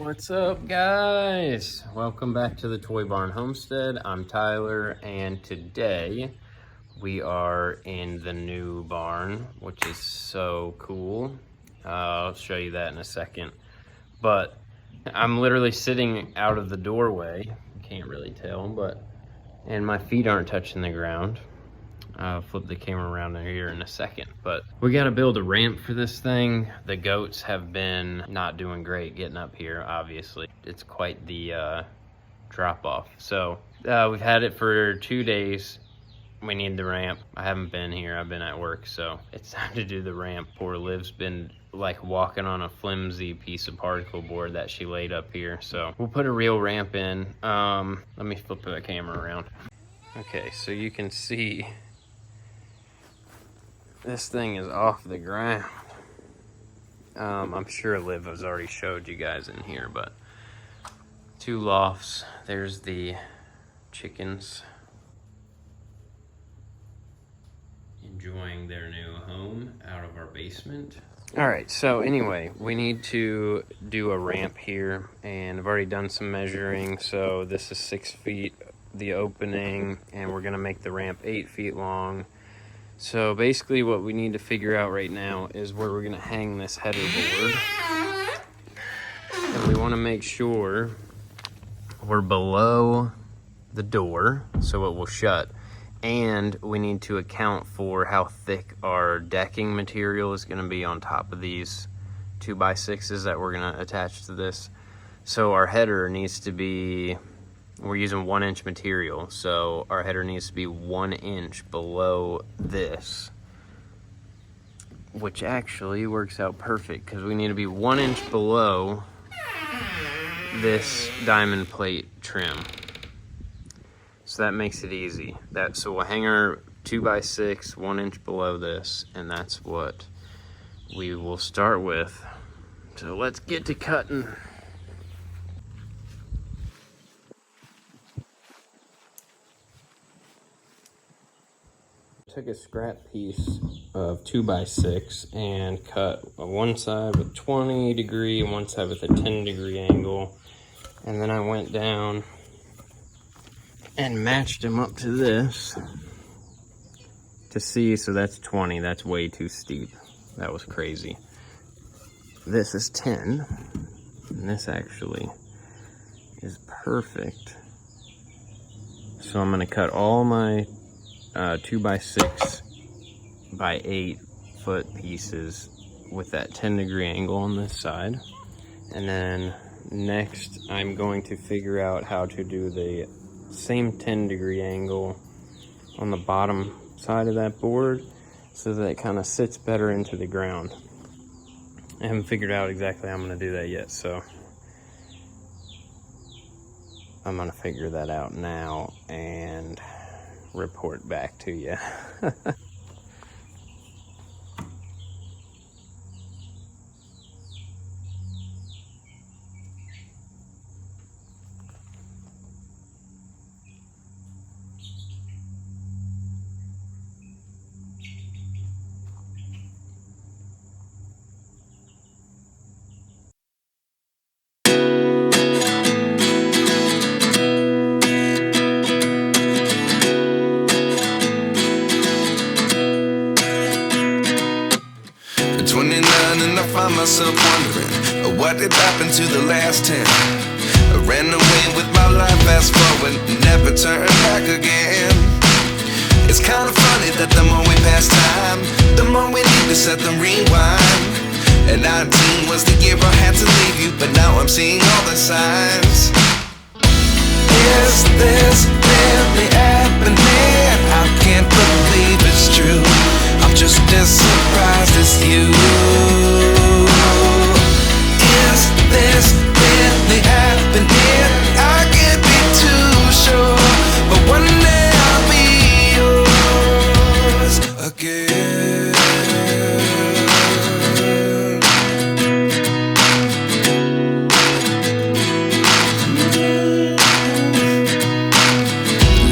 What's up, guys? Welcome back to the Toy Barn Homestead. I'm Tyler, and today we are in the new barn, which is so cool. I'll show you that in a second. But I'm literally sitting out of the doorway. Can't really tell, and my feet aren't touching the ground. I'll flip the camera around here in a second, but we got to build a ramp for this thing. The goats have been not doing great getting up here, obviously. It's quite the drop off. So we've had it for 2 days. We need the ramp. I haven't been here, I've been at work, so it's time to do the ramp. Poor Liv's been like walking on a flimsy piece of particle board that she laid up here. So we'll put a real ramp in. Let me flip the camera around. Okay, so you can see this thing is off the ground. I'm sure Liv has already showed you guys in here, but 2 lofts. There's the chickens enjoying their new home out of our basement. All right, so anyway, we need to do a ramp here, and I've already done some measuring. So this is 6 feet, the opening, and we're gonna make the ramp 8 feet long. So basically what we need to figure out right now is where we're gonna hang this header board. And we wanna make sure we're below the door so it will shut. And we need to account for how thick our decking material is gonna be on top of these 2x6s that we're gonna attach to this. So our header needs to be, we're using 1-inch material, so our header needs to be 1 inch below this, which actually works out perfect because we need to be 1 inch below this diamond plate trim. So that makes it easy. So we'll hang our 2x6 1 inch below this, and that's what we will start with. So let's get to cutting. Took a scrap piece of 2x6 and cut one side with 20 degree and one side with a 10 degree angle, and then I went down and matched them up to this to see. So that's 20. That's way too steep. That was crazy. This is 10, and this actually is perfect. So I'm gonna cut all my 2x6 by 8 foot pieces with that 10 degree angle on this side. And then next I'm going to figure out how to do the same 10 degree angle on the bottom side of that board so that it kind of sits better into the ground. I haven't figured out exactly how I'm going to do that yet, so I'm going to figure that out now and report back to you. Myself wondering what did happen to the last 10. I ran away with my life, fast forward, never turn back again. It's kind of funny that the more we pass time, the more we need to set the rewind. And 19 was the year I had to leave you, but now I'm seeing all the signs. Is this really happening? I can't believe it's true. I'm just as surprised as you. Is this really happening? I can't be too sure, but one day I'll be yours again.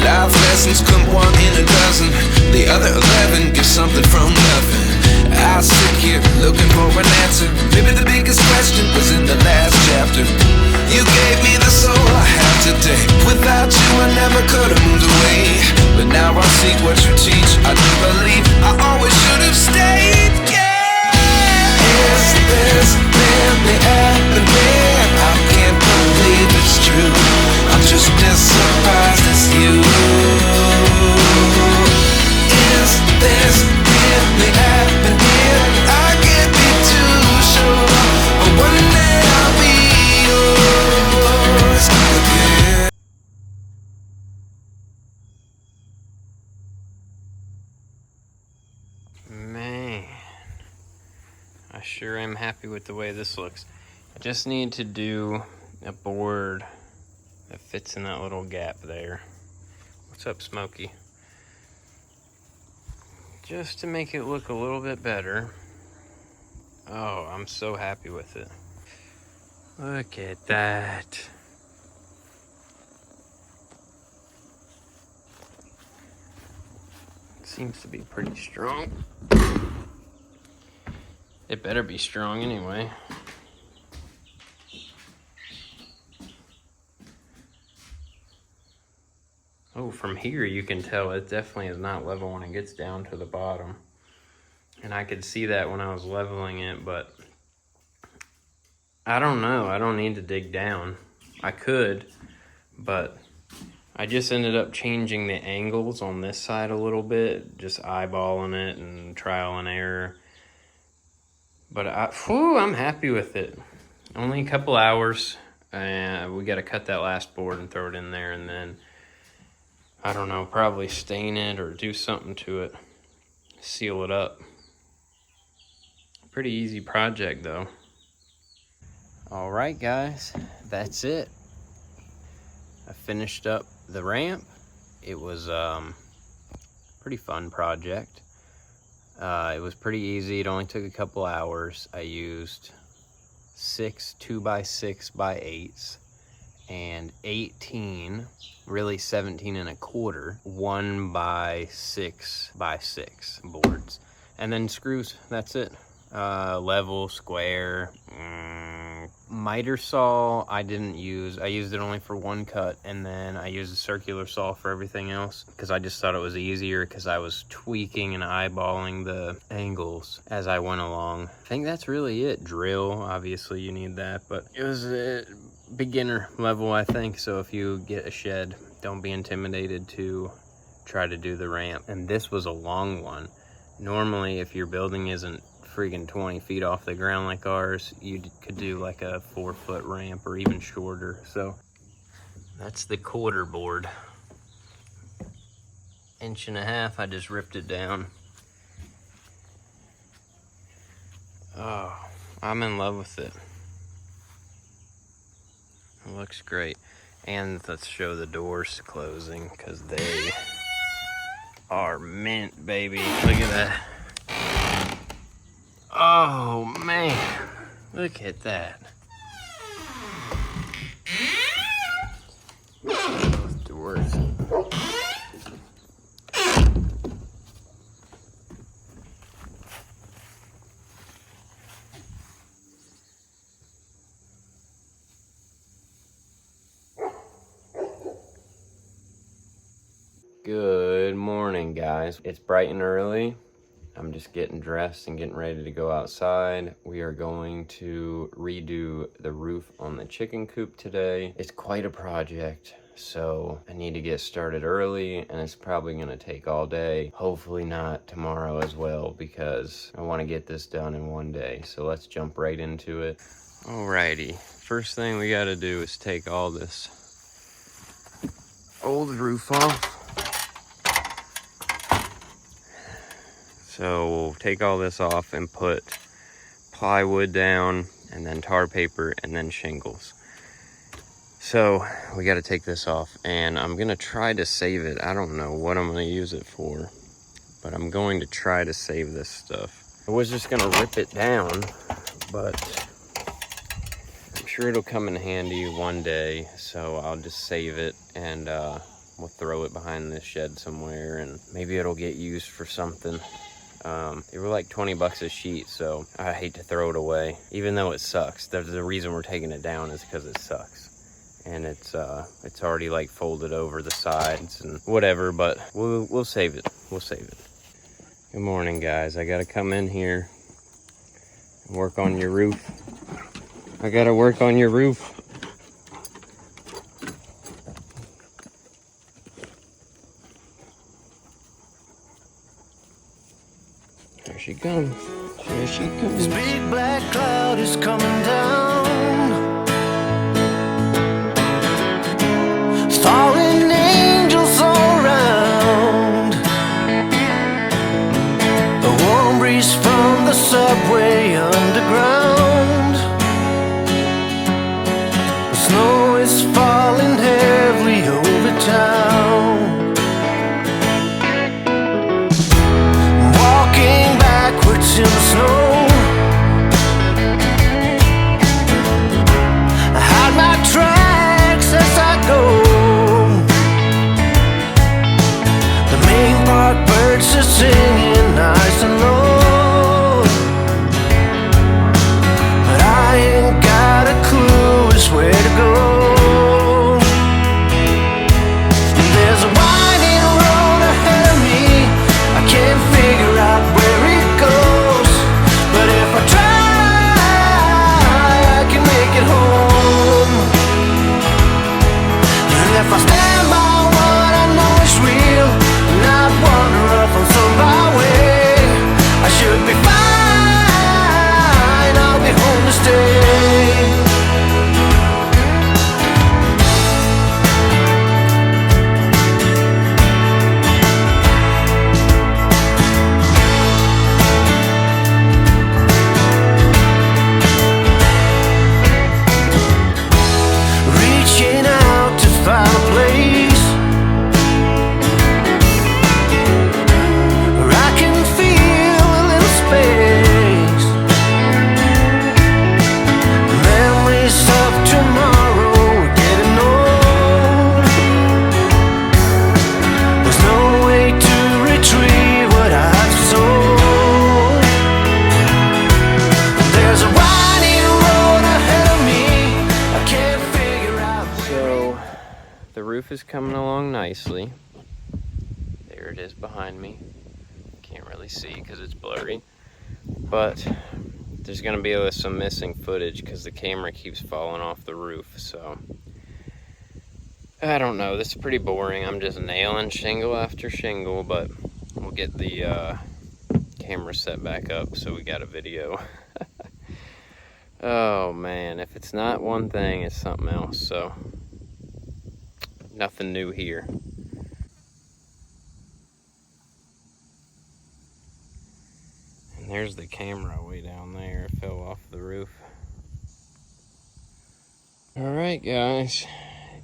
Life lessons come 1 in a dozen. The other 11 get something from nothing. I sit here, look sure am happy with the way this looks. I just need to do a board that fits in that little gap there. What's up, Smokey? Just to make it look a little bit better. Oh, I'm so happy with it. Look at that. It seems to be pretty strong. It better be strong anyway. Oh, from here you can tell it definitely is not level when it gets down to the bottom. And I could see that when I was leveling it, but I don't know. I don't need to dig down. I could, but I just ended up changing the angles on this side a little bit, just eyeballing it and trial and error. But I'm happy with it. Only a couple hours. We got to cut that last board and throw it in there, and then I don't know, probably stain it or do something to it, seal it up. Pretty easy project though. All right, guys, that's it. I finished up the ramp. It was pretty fun project. It was pretty easy. It only took a couple hours. I used 6 2x6x8s and 18, really 17 and a quarter, 1x6x6 boards, and then screws. That's it. Level, square. Miter saw I didn't use. I used it only for one cut, and then I used a circular saw for everything else because I just thought it was easier because I was tweaking and eyeballing the angles as I went along. I think that's really it. Drill, obviously you need that, but it was a beginner level, I think. So if you get a shed, don't be intimidated to try to do the ramp. And this was a long one. Normally, if your building isn't freaking 20 feet off the ground like ours, you could do like a 4-foot ramp or even shorter. So that's the quarter board. 1.5 inches, I just ripped it down. Oh, I'm in love with it. It looks great. And let's show the doors closing because they are mint, baby. Look at that. Oh man, look at that. Both doors. Good morning, guys. It's bright and early. I'm just getting dressed and getting ready to go outside. We are going to redo the roof on the chicken coop today. It's quite a project, so I need to get started early, and it's probably gonna take all day. Hopefully not tomorrow as well, because I wanna get this done in one day. So let's jump right into it. Alrighty, first thing we gotta do is take all this old roof off. So we'll take all this off and put plywood down, and then tar paper, and then shingles. So we got to take this off, and I'm going to try to save it. I don't know what I'm going to use it for, but I'm going to try to save this stuff. I was just going to rip it down, but I'm sure it'll come in handy one day. So I'll just save it, and we'll throw it behind this shed somewhere, and maybe it'll get used for something. They were like 20 bucks a sheet, so I hate to throw it away, even though it sucks. The reason we're taking it down is because it sucks, and it's already like folded over the sides and whatever. But we'll save it. We'll save it. Good morning, guys. I gotta come in here and work on your roof. I gotta work on your roof. Here she comes. Here she comes. This big black cloud is coming down. Fallen angels all around. A warm breeze from the subway underground. Snow is falling heavily over town. Walking backwards in the snow. I hide my tracks as I go. The main park birds are singing nice and low, but I ain't got a clue as where to go. There's a winding road ahead of me. I can't figure out where it goes, but if I try, I can make it home. And if I stand by what I know is real, not wander off on some byway, I should be fine. I'll be home to stay. Reaching out to find a place where I can feel a little space. Memories of tomorrow are getting old. There's no way to retrieve what I've sold. There's a winding road ahead of me. I can't figure out. So the roof is coming along nicely. There it is behind me. Can't really see because it's blurry, but there's gonna be some missing footage because the camera keeps falling off the roof. So I don't know, this is pretty boring. I'm just nailing shingle after shingle, but we'll get the camera set back up so we got a video. Oh man, if it's not one thing, it's something else. So nothing new here. And there's the camera way down there. It fell off the roof. All right, guys,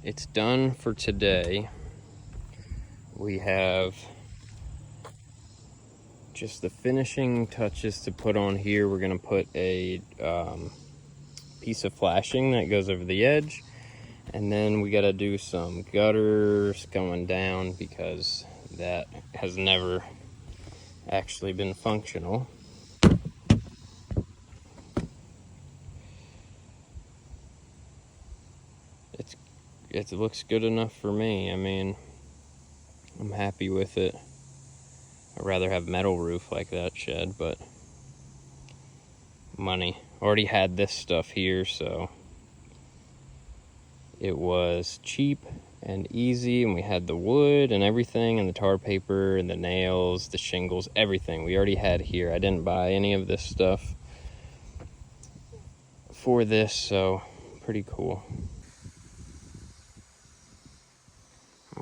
it's done for today. We have just the finishing touches to put on here. We're gonna put a piece of flashing that goes over the edge, and then we gotta do some gutters going down because that has never actually been functional. It looks good enough for me. I mean, I'm happy with it. I'd rather have metal roof like that shed, but money. Already had this stuff here, so it was cheap and easy, and we had the wood and everything, and the tar paper and the nails, the shingles, everything we already had here. I didn't buy any of this stuff for this, so pretty cool.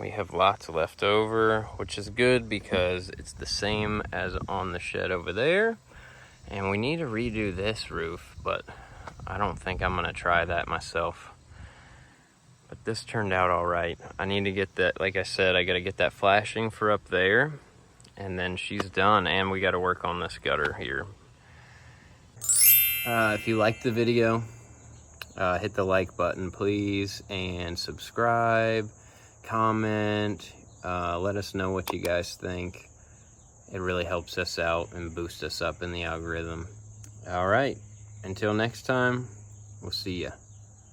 We have lots left over, which is good because it's the same as on the shed over there. And we need to redo this roof, but I don't think I'm gonna try that myself. But this turned out all right. I need to get that, like I said, I gotta get that flashing for up there, and then she's done, and we gotta work on this gutter here. If you liked the video, hit the like button, please, and subscribe, comment, let us know what you guys think. It really helps us out and boosts us up in the algorithm. All right, until next time, we'll see ya.